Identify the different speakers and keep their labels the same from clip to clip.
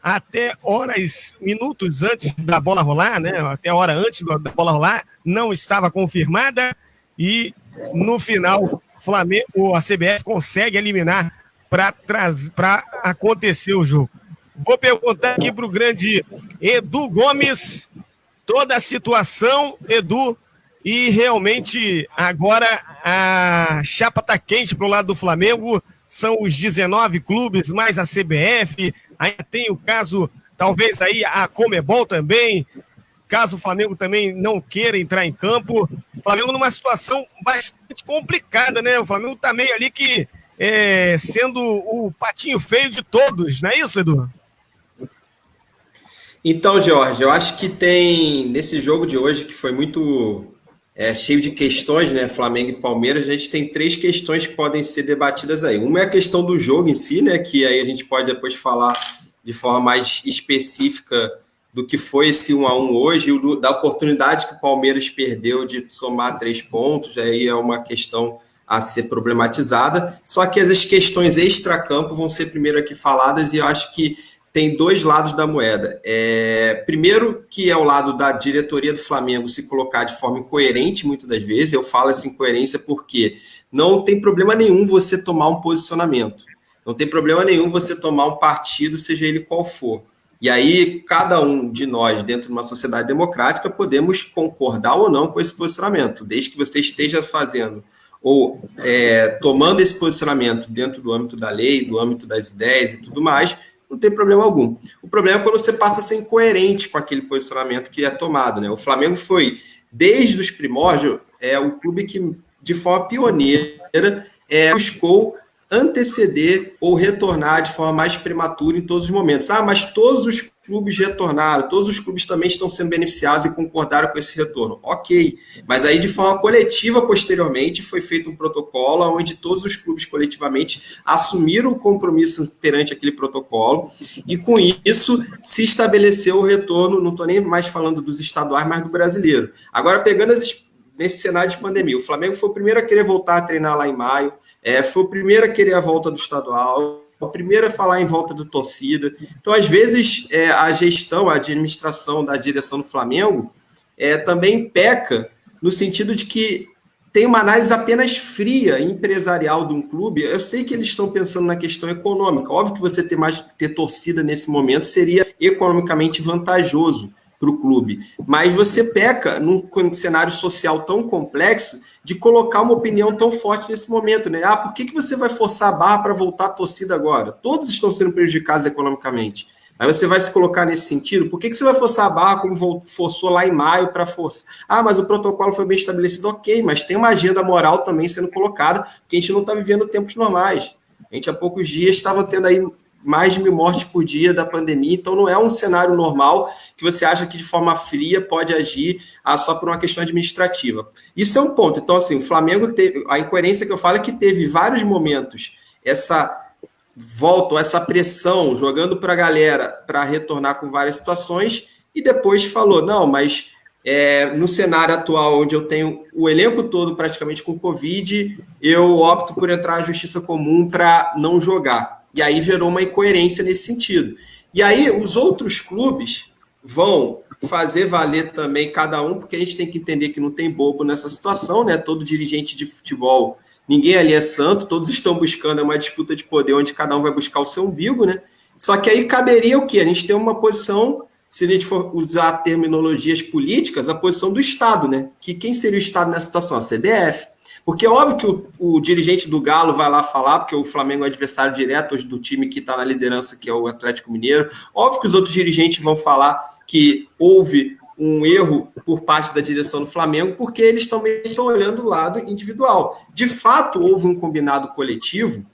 Speaker 1: até minutos antes da bola rolar, né? Até a hora antes da bola rolar, não estava confirmada e no final Flamengo, a CBF consegue eliminar para acontecer o jogo. Vou perguntar aqui para o grande Edu Gomes toda a situação, Edu, e realmente agora a chapa está quente para o lado do Flamengo, são os 19 clubes, mais a CBF, ainda tem o caso, talvez aí a Conmebol também, caso o Flamengo também não queira entrar em campo. O Flamengo numa situação bastante complicada, né? O Flamengo está meio ali que sendo o patinho feio de todos, não é isso, Edu?
Speaker 2: Então, Jorge, eu acho que tem, nesse jogo de hoje, que foi muito cheio de questões, né? Flamengo e Palmeiras, a gente tem 3 questões que podem ser debatidas aí. Uma é a questão do jogo em si, né? Que aí a gente pode depois falar de forma mais específica do que foi esse 1-1 hoje, da oportunidade que o Palmeiras perdeu de somar 3 pontos, aí é uma questão a ser problematizada. Só que as questões extracampo vão ser primeiro aqui faladas e eu acho que tem 2 lados da moeda. Primeiro, que é o lado da diretoria do Flamengo se colocar de forma incoerente, muitas das vezes. Eu falo essa incoerência porque não tem problema nenhum você tomar um posicionamento. Não tem problema nenhum você tomar um partido, seja ele qual for. E aí, cada um de nós, dentro de uma sociedade democrática, podemos concordar ou não com esse posicionamento, desde que você esteja fazendo ou tomando esse posicionamento dentro do âmbito da lei, do âmbito das ideias e tudo mais, não tem problema algum. O problema é quando você passa a ser incoerente com aquele posicionamento que é tomado, né? O Flamengo foi, desde os primórdios, o clube que, de forma pioneira, buscou anteceder ou retornar de forma mais prematura em todos os momentos. Mas todos os clubes retornaram, todos os clubes também estão sendo beneficiados e concordaram com esse retorno. Ok, mas aí de forma coletiva, posteriormente, foi feito um protocolo onde todos os clubes coletivamente assumiram o compromisso perante aquele protocolo e com isso se estabeleceu o retorno, não estou nem mais falando dos estaduais, mas do brasileiro. Agora, pegando nesse cenário de pandemia, o Flamengo foi o primeiro a querer voltar a treinar lá em maio, foi o primeiro a querer a volta do estadual, o primeiro a falar em volta do torcida. Então, às vezes, a gestão, a administração da direção do Flamengo também peca no sentido de que tem uma análise apenas fria, empresarial de um clube. Eu sei que eles estão pensando na questão econômica. Óbvio que você ter torcida nesse momento seria economicamente vantajoso para o clube, mas você peca num cenário social tão complexo de colocar uma opinião tão forte nesse momento, né? Por que você vai forçar a barra para voltar a torcida agora? Todos estão sendo prejudicados economicamente. Aí você vai se colocar nesse sentido, por que você vai forçar a barra como forçou lá em maio para força? Mas o protocolo foi bem estabelecido, ok, mas tem uma agenda moral também sendo colocada, porque a gente não está vivendo tempos normais. A gente há poucos dias estava tendo aí mais de 1.000 mortes por dia da pandemia, então não é um cenário normal que você acha que de forma fria pode agir só por uma questão administrativa. Isso é um ponto. Então, assim, o Flamengo teve, a incoerência que eu falo é que teve vários momentos essa volta, essa pressão, jogando para a galera para retornar com várias situações, e depois falou, não, mas no cenário atual, onde eu tenho o elenco todo praticamente com Covid, eu opto por entrar na justiça comum para não jogar. E aí gerou uma incoerência nesse sentido. E aí os outros clubes vão fazer valer também cada um, porque a gente tem que entender que não tem bobo nessa situação, né? Todo dirigente de futebol, ninguém ali é santo, todos estão buscando uma disputa de poder onde cada um vai buscar o seu umbigo, né? Só que aí caberia o quê? A gente tem uma posição, se a gente for usar terminologias políticas, a posição do Estado, né? Que quem seria o Estado nessa situação? A CBF. Porque é óbvio que o dirigente do Galo vai lá falar, porque o Flamengo é adversário direto hoje do time que está na liderança, que é o Atlético Mineiro. Óbvio que os outros dirigentes vão falar que houve um erro por parte da direção do Flamengo, porque eles também estão olhando o lado individual. De fato, houve um combinado coletivo,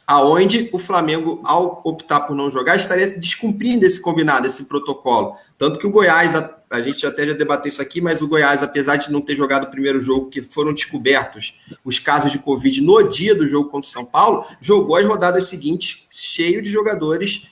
Speaker 2: aonde o Flamengo, ao optar por não jogar, estaria descumprindo esse combinado, esse protocolo. Tanto que o Goiás, a gente até já debateu isso aqui, mas o Goiás, apesar de não ter jogado o primeiro jogo, que foram descobertos os casos de Covid no dia do jogo contra o São Paulo, jogou as rodadas seguintes cheio de jogadores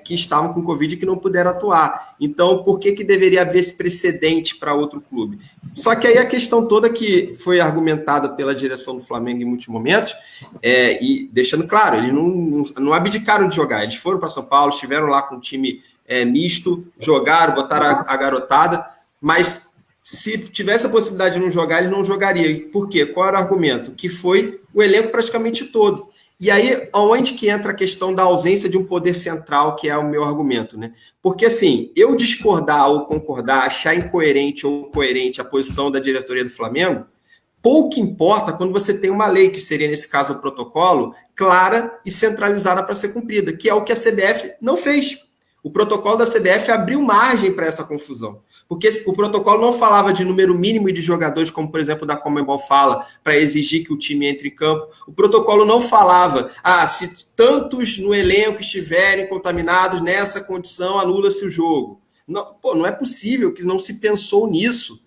Speaker 2: que estavam com Covid e que não puderam atuar. Então, por que deveria abrir esse precedente para outro clube? Só que aí a questão toda que foi argumentada pela direção do Flamengo em muitos momentos, e deixando claro, eles não abdicaram de jogar, eles foram para São Paulo, estiveram lá com um time misto, jogaram, botaram a garotada, mas se tivesse a possibilidade de não jogar, eles não jogariam. Por quê? Qual era o argumento? Que foi o elenco praticamente todo. E aí, onde que entra a questão da ausência de um poder central, que é o meu argumento, né? Porque, assim, eu discordar ou concordar, achar incoerente ou coerente a posição da diretoria do Flamengo, pouco importa quando você tem uma lei, que seria, nesse caso, o protocolo, clara e centralizada para ser cumprida, que é o que a CBF não fez. O protocolo da CBF abriu margem para essa confusão. Porque o protocolo não falava de número mínimo de jogadores, como, por exemplo, da Conmebol fala, para exigir que o time entre em campo. O protocolo não falava, se tantos no elenco estiverem contaminados nessa condição, anula-se o jogo. Não é possível que não se pensou nisso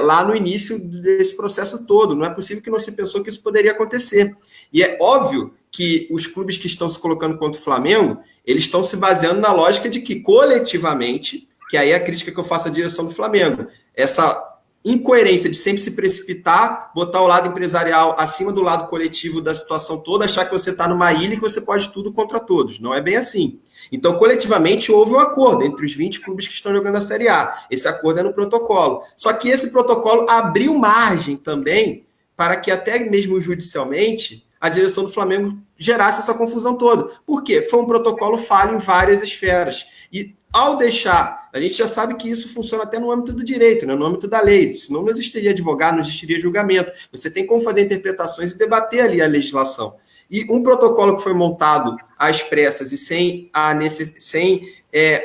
Speaker 2: lá no início desse processo todo. Não é possível que não se pensou que isso poderia acontecer. E é óbvio que os clubes que estão se colocando contra o Flamengo, eles estão se baseando na lógica de que, coletivamente, que aí é a crítica que eu faço à direção do Flamengo, essa incoerência de sempre se precipitar, botar o lado empresarial acima do lado coletivo da situação toda, achar que você está numa ilha e que você pode tudo contra todos. Não é bem assim. Então, coletivamente, houve um acordo entre os 20 clubes que estão jogando a Série A. Esse acordo é no protocolo. Só que esse protocolo abriu margem também para que até mesmo judicialmente a direção do Flamengo gerasse essa confusão toda. Por quê? Foi um protocolo falho em várias esferas. E ao deixar, a gente já sabe que isso funciona até no âmbito do direito, né? No âmbito da lei, senão não existiria advogado, não existiria julgamento. Você tem como fazer interpretações e debater ali a legislação. E um protocolo que foi montado às pressas e sem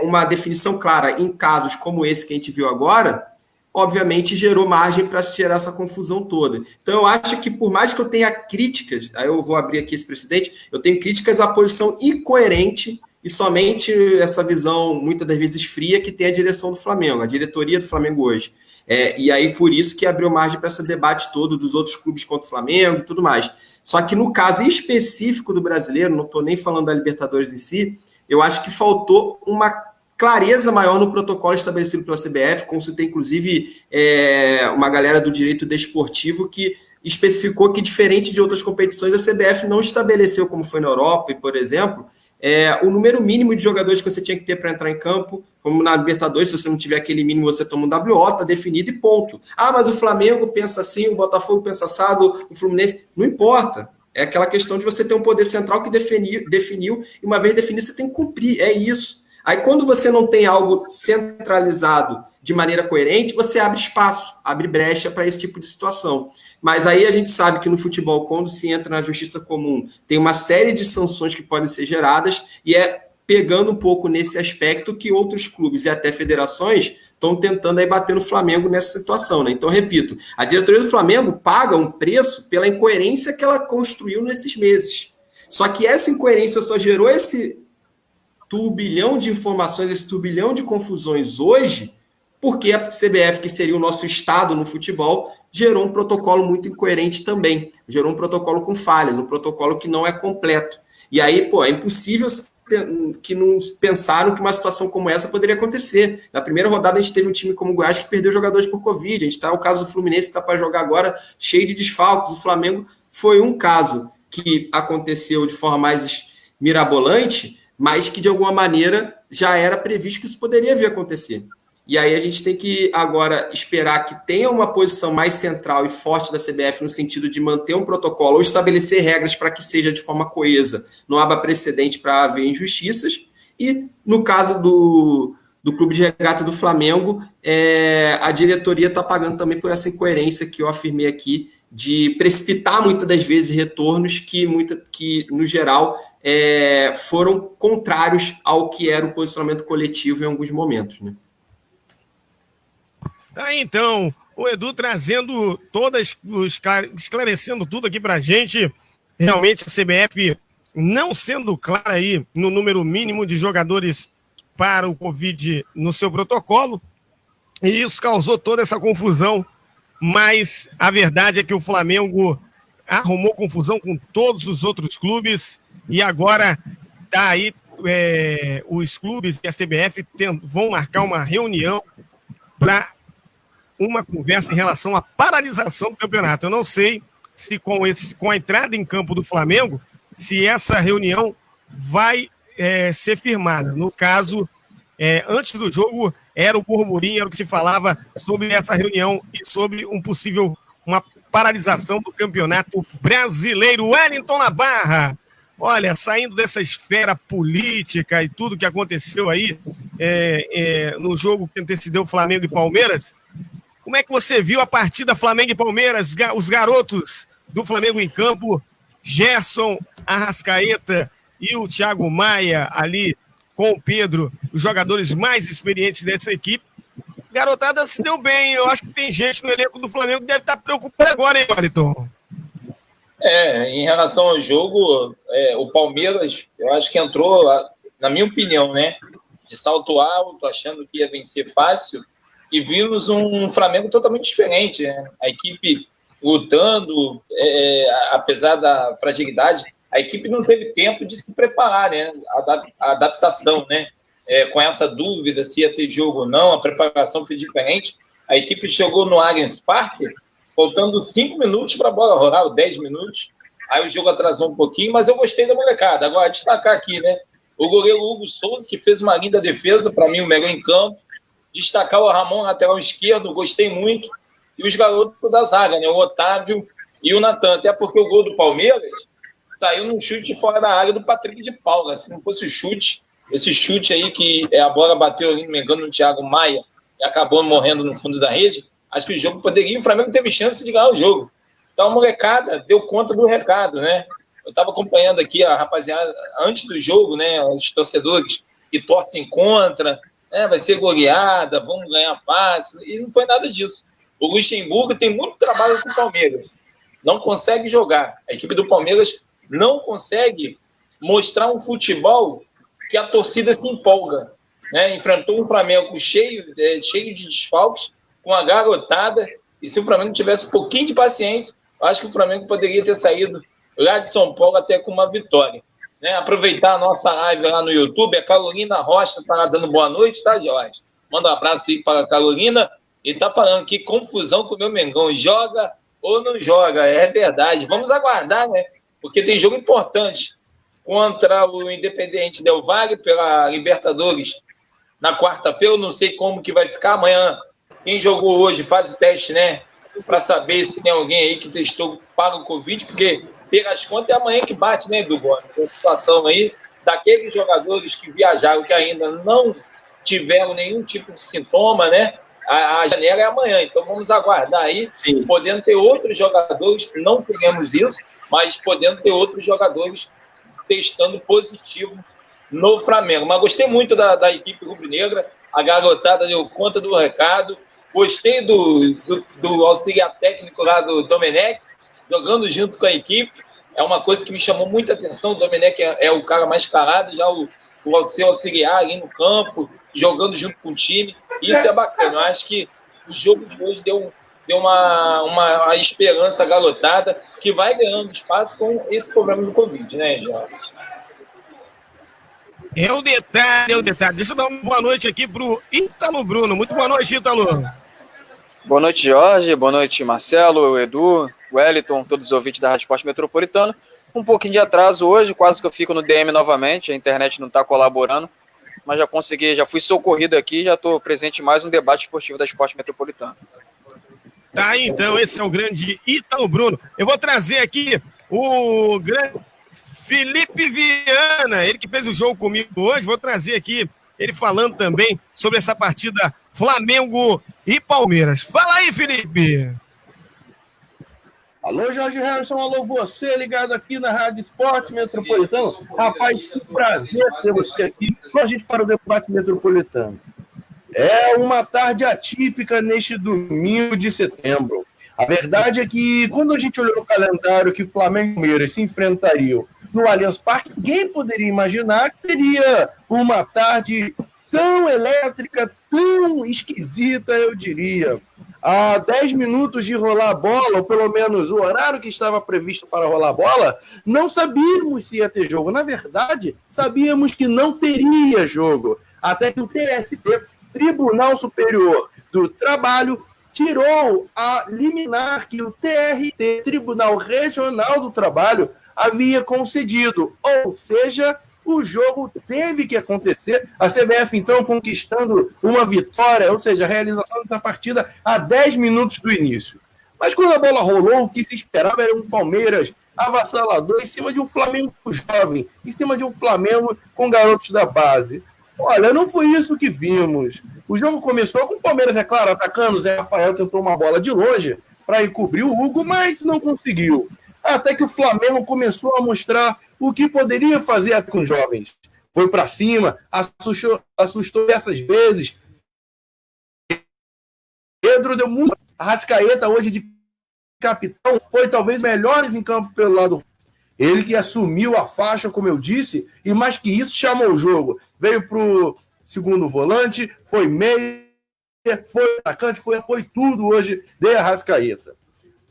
Speaker 2: uma definição clara em casos como esse que a gente viu agora, obviamente gerou margem para se gerar essa confusão toda. Então eu acho que por mais que eu tenha críticas, aí eu vou abrir aqui esse precedente, eu tenho críticas à posição incoerente e somente essa visão, muitas das vezes fria, que tem a direção do Flamengo, a diretoria do Flamengo hoje. E aí por isso que abriu margem para esse debate todo dos outros clubes contra o Flamengo e tudo mais. Só que no caso específico do brasileiro, não estou nem falando da Libertadores em si, eu acho que faltou uma clareza maior no protocolo estabelecido pela CBF, como se tem, inclusive, uma galera do direito desportivo que especificou que, diferente de outras competições, a CBF não estabeleceu, como foi na Europa, por exemplo, o número mínimo de jogadores que você tinha que ter para entrar em campo, como na Libertadores, se você não tiver aquele mínimo, você toma um WO, está definido e ponto. Mas o Flamengo pensa assim, o Botafogo pensa assado, o Fluminense, não importa. É aquela questão de você ter um poder central que definiu, e uma vez definido, você tem que cumprir, é isso. Aí, quando você não tem algo centralizado de maneira coerente, você abre espaço, abre brecha para esse tipo de situação. Mas aí a gente sabe que no futebol, quando se entra na justiça comum, tem uma série de sanções que podem ser geradas, e pegando um pouco nesse aspecto que outros clubes e até federações estão tentando aí bater no Flamengo nessa situação, né? Então, repito, a diretoria do Flamengo paga um preço pela incoerência que ela construiu nesses meses. Só que essa incoerência só gerou esse turbilhão de informações, esse turbilhão de confusões hoje, porque a CBF, que seria o nosso estado no futebol, gerou um protocolo muito incoerente também. Gerou um protocolo com falhas, um protocolo que não é completo. E aí, é impossível que não pensaram que uma situação como essa poderia acontecer. Na primeira rodada, a gente teve um time como o Goiás que perdeu jogadores por Covid. O caso do Fluminense está para jogar agora cheio de desfalques. O Flamengo foi um caso que aconteceu de forma mais mirabolante, mas que, de alguma maneira, já era previsto que isso poderia vir a acontecer. E aí a gente tem que agora esperar que tenha uma posição mais central e forte da CBF no sentido de manter um protocolo ou estabelecer regras para que seja de forma coesa, não abra precedente para haver injustiças. E no caso do Clube de Regata do Flamengo, a diretoria está pagando também por essa incoerência que eu afirmei aqui, de precipitar muitas das vezes retornos que no geral, foram contrários ao que era o posicionamento coletivo em alguns momentos, né?
Speaker 1: Então, o Edu trazendo esclarecendo tudo aqui pra gente. Realmente a CBF não sendo clara aí no número mínimo de jogadores para o Covid no seu protocolo, e isso causou toda essa confusão, mas a verdade é que o Flamengo arrumou confusão com todos os outros clubes e agora tá aí os clubes e a CBF vão marcar uma reunião para uma conversa em relação à paralisação do campeonato. Eu não sei se com a entrada em campo do Flamengo, se essa reunião vai ser firmada. No caso, antes do jogo, era o burburinho, era o que se falava sobre essa reunião e sobre uma paralisação do campeonato brasileiro. Wellington na Barra. Olha, saindo dessa esfera política e tudo que aconteceu aí no jogo que antecedeu Flamengo e Palmeiras, como é que você viu a partida Flamengo e Palmeiras, os garotos do Flamengo em campo, Gerson, Arrascaeta e o Thiago Maia ali com o Pedro, os jogadores mais experientes dessa equipe? Garotada se deu bem. Eu acho que tem gente no elenco do Flamengo que deve estar preocupada agora, hein, Wellington?
Speaker 3: Em relação ao jogo, o Palmeiras, eu acho que entrou, na minha opinião, né, de salto alto, achando que ia vencer fácil, e vimos um Flamengo totalmente diferente, né? A equipe lutando, apesar da fragilidade, a equipe não teve tempo de se preparar, né? A adaptação, né? Com essa dúvida se ia ter jogo ou não, a preparação foi diferente. A equipe chegou no Allianz Parque, faltando 5 minutos para a bola rolar, 10 minutos. Aí o jogo atrasou um pouquinho, mas eu gostei da molecada. Agora, destacar aqui, né? O goleiro Hugo Souza, que fez uma linda defesa, para mim, o melhor em campo. Destacar o Ramon, lateral esquerdo, gostei muito. E os garotos da zaga, né? O Otávio e o Natan. Até porque o gol do Palmeiras saiu num chute fora da área do Patrick de Paula. Se não fosse esse chute aí que a bola bateu ali, me engano, no Thiago Maia e acabou morrendo no fundo da rede, acho que o jogo poderia, o Flamengo teve chance de ganhar o jogo. Então a molecada deu conta do recado, né? Eu estava acompanhando aqui a rapaziada antes do jogo, né? Os torcedores que torcem contra, vai ser goleada, vamos ganhar fácil, e não foi nada disso. O Luxemburgo tem muito trabalho com o Palmeiras, não consegue jogar. A equipe do Palmeiras não consegue mostrar um futebol que a torcida se empolga, né? Enfrentou um Flamengo cheio de desfalques, com a garotada, e se o Flamengo tivesse um pouquinho de paciência, eu acho que o Flamengo poderia ter saído lá de São Paulo até com uma vitória, né? Aproveitar a nossa live lá no YouTube, a Carolina Rocha está dando boa noite, tá, Jorge? Manda um abraço aí para a Carolina, e tá falando que confusão com o meu Mengão, joga ou não joga, é verdade, vamos aguardar, né? Porque tem jogo importante contra o Independiente Del Valle pela Libertadores na quarta-feira, eu não sei como que vai ficar amanhã. Quem jogou hoje faz o teste, né? Para saber se tem alguém aí que testou para o Covid, porque pelas contas é amanhã que bate, né, Edu Gomes? A situação aí daqueles jogadores que viajaram, que ainda não tiveram nenhum tipo de sintoma, né? A janela é amanhã, então vamos aguardar aí. Sim. Podendo ter outros jogadores, não queremos isso, mas podendo ter outros jogadores testando positivo no Flamengo. Mas gostei muito da equipe rubro-negra, a garotada deu conta do recado. Gostei do auxiliar técnico lá do Domenech, jogando junto com a equipe. É uma coisa que me chamou muita atenção. O Domenech é o cara mais calado, já o seu auxiliar ali no campo, jogando junto com o time. Isso é bacana. Eu acho que o jogo de hoje deu uma esperança garotada que vai ganhando espaço com esse problema do Covid, né, Jorge?
Speaker 1: É o detalhe. Deixa eu dar uma boa noite aqui pro Ítalo Bruno. Muito boa noite, Ítalo.
Speaker 4: Boa noite, Jorge. Boa noite, Marcelo, Edu, Wellington, todos os ouvintes da Rádio Esporte Metropolitano. Um pouquinho de atraso hoje, quase que eu fico no DM novamente, a internet não está colaborando, mas já fui socorrido aqui, já estou presente em mais um debate esportivo da Esporte Metropolitano.
Speaker 1: Tá aí, então, esse é o grande Ítalo Bruno. Eu vou trazer aqui o grande Felipe Viana, ele que fez o jogo comigo hoje, vou trazer aqui ele falando também sobre essa partida Flamengo e Palmeiras. Fala aí, Felipe!
Speaker 5: Alô, Jorge Harrison, alô você, ligado aqui na Rádio Esporte Metropolitano. Rapaz, que prazer ter você aqui com a gente para o debate metropolitano. É uma tarde atípica neste domingo de setembro. A verdade é que, quando a gente olhou no calendário que Flamengo e Palmeiras se enfrentariam no Allianz Parque, ninguém poderia imaginar que teria uma tarde tão elétrica, tão esquisita, eu diria. a 10 minutos de rolar a bola, ou pelo menos o horário que estava previsto para rolar a bola, não sabíamos se ia ter jogo. Na verdade, sabíamos que não teria jogo. Até que o TST, Tribunal Superior do Trabalho, tirou a liminar que o TRT, Tribunal Regional do Trabalho, havia concedido. Ou seja, o jogo teve que acontecer. A CBF, então, conquistando uma vitória, ou seja, a realização dessa partida a 10 minutos do início. Mas quando a bola rolou, o que se esperava era um Palmeiras avassalador em cima de um Flamengo jovem, em cima de um Flamengo com garotos da base. Olha, não foi isso que vimos. O jogo começou com o Palmeiras, é claro, atacando. O Zé Rafael tentou uma bola de longe para ir cobrir o Hugo, mas não conseguiu. Até que o Flamengo começou a mostrar o que poderia fazer com os jovens. Foi para cima, assustou essas vezes. Pedro deu muito. A Arrascaeta, hoje de capitão, foi talvez melhores em campo pelo lado. Ele que assumiu a faixa, como eu disse, e mais que isso, chamou o jogo. Veio para o segundo volante, foi meia, foi atacante, foi tudo hoje de Arrascaeta.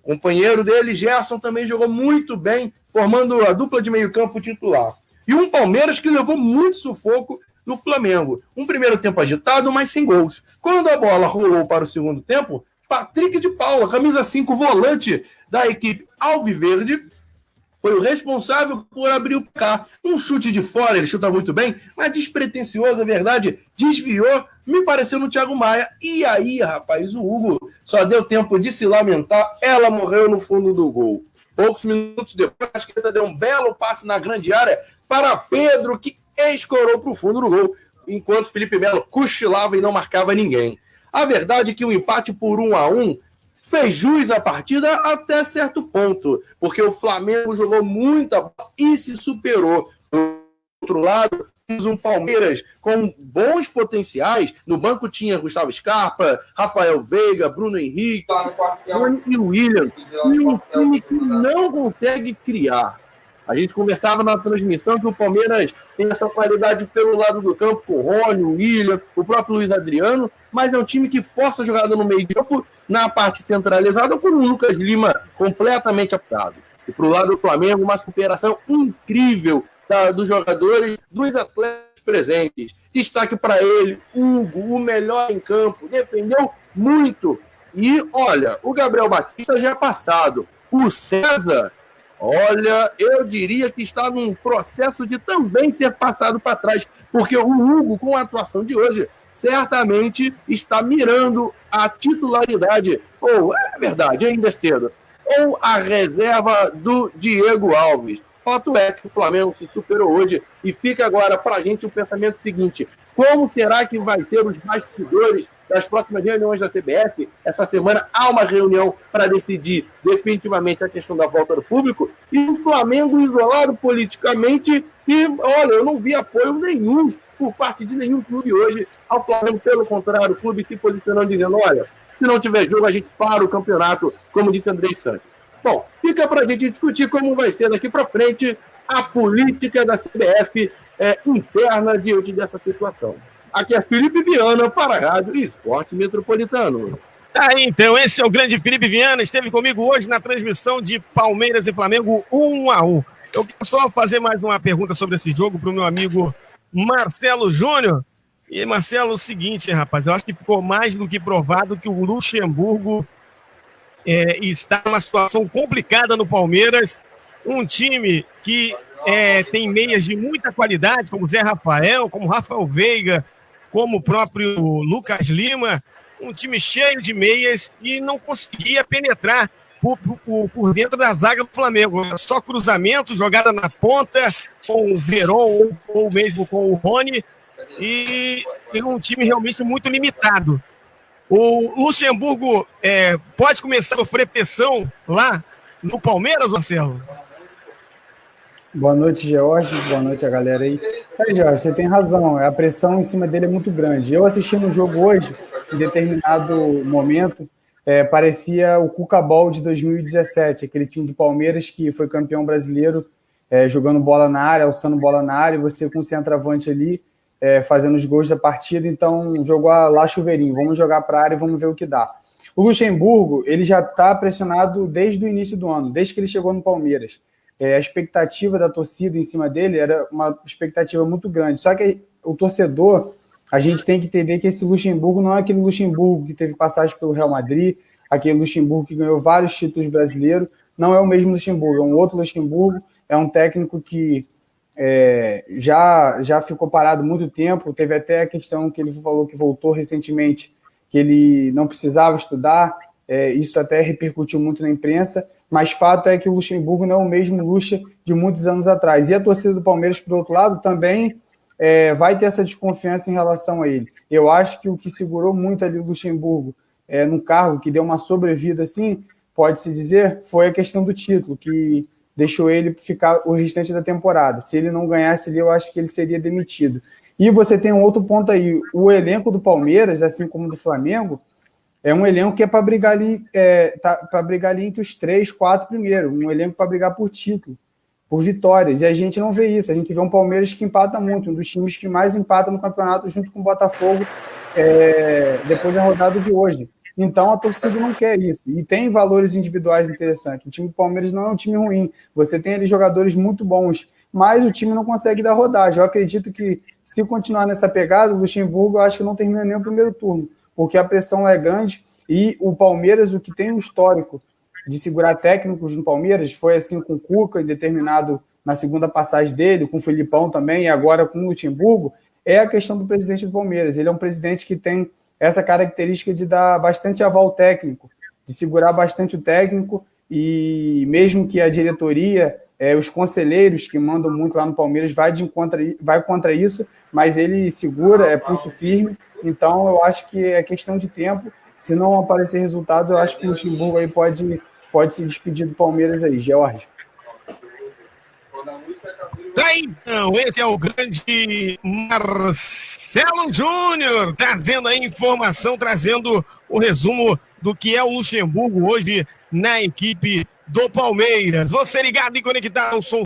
Speaker 5: O companheiro dele, Gerson, também jogou muito bem, formando a dupla de meio-campo titular. E um Palmeiras que levou muito sufoco no Flamengo. Um primeiro tempo agitado, mas sem gols. Quando a bola rolou para o segundo tempo, Patrick de Paula, camisa 5, volante da equipe Alviverde, foi o responsável por abrir o placar. Um chute de fora, ele chuta muito bem, mas despretensioso, é verdade, desviou, me pareceu no Thiago Maia. E aí, rapaz, o Hugo só deu tempo de se lamentar, ela morreu no fundo do gol. Poucos minutos depois, a Arrascaeta deu um belo passe na grande área para Pedro, que escorou para o fundo do gol, enquanto Felipe Melo cochilava e não marcava ninguém. A verdade é que o empate por 1-1 fez jus à partida até certo ponto, porque o Flamengo jogou muita bola e se superou. Do outro lado, temos um Palmeiras com bons potenciais. No banco tinha Gustavo Scarpa, Rafael Veiga, Bruno Henrique, Rony e William. E um time que não consegue criar. A gente conversava na transmissão que o Palmeiras tem essa qualidade pelo lado do campo, com o Rony, o William, o próprio Luiz Adriano, mas é um time que força a jogada no meio de campo, na parte centralizada, com o Lucas Lima completamente apurado. E para o lado do Flamengo, uma superação incrível dos jogadores, dos atletas presentes. Destaque para ele, Hugo, o melhor em campo, defendeu muito. E, olha, o Gabriel Batista já é passado. O César, olha, eu diria que está num processo de também ser passado para trás, porque o Hugo, com a atuação de hoje, certamente está mirando a titularidade, ou, é verdade, ainda é cedo, ou a reserva do Diego Alves. Fato é que o Flamengo se superou hoje e fica agora para a gente o pensamento seguinte: como será que vai ser os bastidores das próximas reuniões da CBF? Essa semana há uma reunião para decidir definitivamente a questão da volta do público, e o Flamengo isolado politicamente, e olha, eu não vi apoio nenhum por parte de nenhum clube hoje ao Flamengo. Pelo contrário, o clube se posicionando dizendo: olha, se não tiver jogo, a gente para o campeonato, como disse Andrei Santos. Bom, fica para a gente discutir como vai ser daqui para frente a política da CBF interna diante dessa situação. Aqui é Felipe Viana para a Rádio Esporte Metropolitano.
Speaker 1: Aí, então, esse é o grande Felipe Viana, esteve comigo hoje na transmissão de Palmeiras e Flamengo 1-1. Eu quero só fazer mais uma pergunta sobre esse jogo para o meu amigo Marcelo Júnior. E, Marcelo, é o seguinte, rapaz, eu acho que ficou mais do que provado que o Luxemburgo está numa situação complicada no Palmeiras, um time que tem meias de muita qualidade, como Zé Rafael, como Rafael Veiga, como o próprio Lucas Lima, um time cheio de meias e não conseguia penetrar por dentro da zaga do Flamengo. Só cruzamento, jogada na ponta, com o Verón ou mesmo com o Rony, e um time realmente muito limitado. O Luxemburgo pode começar a sofrer pressão lá no Palmeiras, Marcelo?
Speaker 6: Boa noite, George. Boa noite a galera aí. George, você tem razão. A pressão em cima dele é muito grande. Eu assistindo o jogo hoje, em determinado momento, parecia o Cuca-Ball de 2017, aquele time do Palmeiras que foi campeão brasileiro, jogando bola na área, alçando bola na área, e você com o centroavante ali, fazendo os gols da partida. Então, jogou lá chuveirinho. Vamos jogar para a área e vamos ver o que dá. O Luxemburgo, ele já está pressionado desde o início do ano, desde que ele chegou no Palmeiras. A expectativa da torcida em cima dele era uma expectativa muito grande. Só que o torcedor, a gente tem que entender que esse Luxemburgo não é aquele Luxemburgo que teve passagem pelo Real Madrid, aquele Luxemburgo que ganhou vários títulos brasileiros. Não é o mesmo Luxemburgo, é um outro Luxemburgo, é um técnico que já ficou parado muito tempo. Teve até a questão que ele falou que voltou recentemente, que ele não precisava estudar, isso até repercutiu muito na imprensa, mas fato é que o Luxemburgo não é o mesmo Luxa de muitos anos atrás. E a torcida do Palmeiras, por outro lado, também vai ter essa desconfiança em relação a ele. Eu acho que o que segurou muito ali o Luxemburgo no cargo, que deu uma sobrevida assim, pode-se dizer, foi a questão do título, que deixou ele ficar o restante da temporada. Se ele não ganhasse ali, eu acho que ele seria demitido. E você tem um outro ponto aí, o elenco do Palmeiras, assim como do Flamengo, é um elenco que é para brigar ali entre os 3, 4 primeiros, um elenco para brigar por título, por vitórias, e a gente não vê isso, a gente vê um Palmeiras que empata muito, um dos times que mais empata no campeonato junto com o Botafogo depois da rodada de hoje. Então a torcida não quer isso, e tem valores individuais interessantes. O time do Palmeiras não é um time ruim, você tem ali jogadores muito bons, mas o time não consegue dar rodagem. Eu acredito que se continuar nessa pegada, o Luxemburgo eu acho que não termina nem o primeiro turno, porque a pressão é grande, e o Palmeiras, o que tem um histórico de segurar técnicos no Palmeiras, foi assim com o Cuca, determinado na segunda passagem dele, com o Felipão também, e agora com o Luxemburgo, é a questão do presidente do Palmeiras. Ele é um presidente que tem essa característica de dar bastante aval ao técnico, de segurar bastante o técnico, e mesmo que a diretoria, os conselheiros que mandam muito lá no Palmeiras vai contra isso, mas ele segura, é pulso firme. Então eu acho que é questão de tempo. Se não aparecer resultados, eu acho que o Luxemburgo aí pode se despedir do Palmeiras aí, George.
Speaker 1: Tá, então, esse é o grande Marcelo Júnior, trazendo a informação, trazendo o resumo do que é o Luxemburgo hoje na equipe do Palmeiras. Você ligado e conectado ao som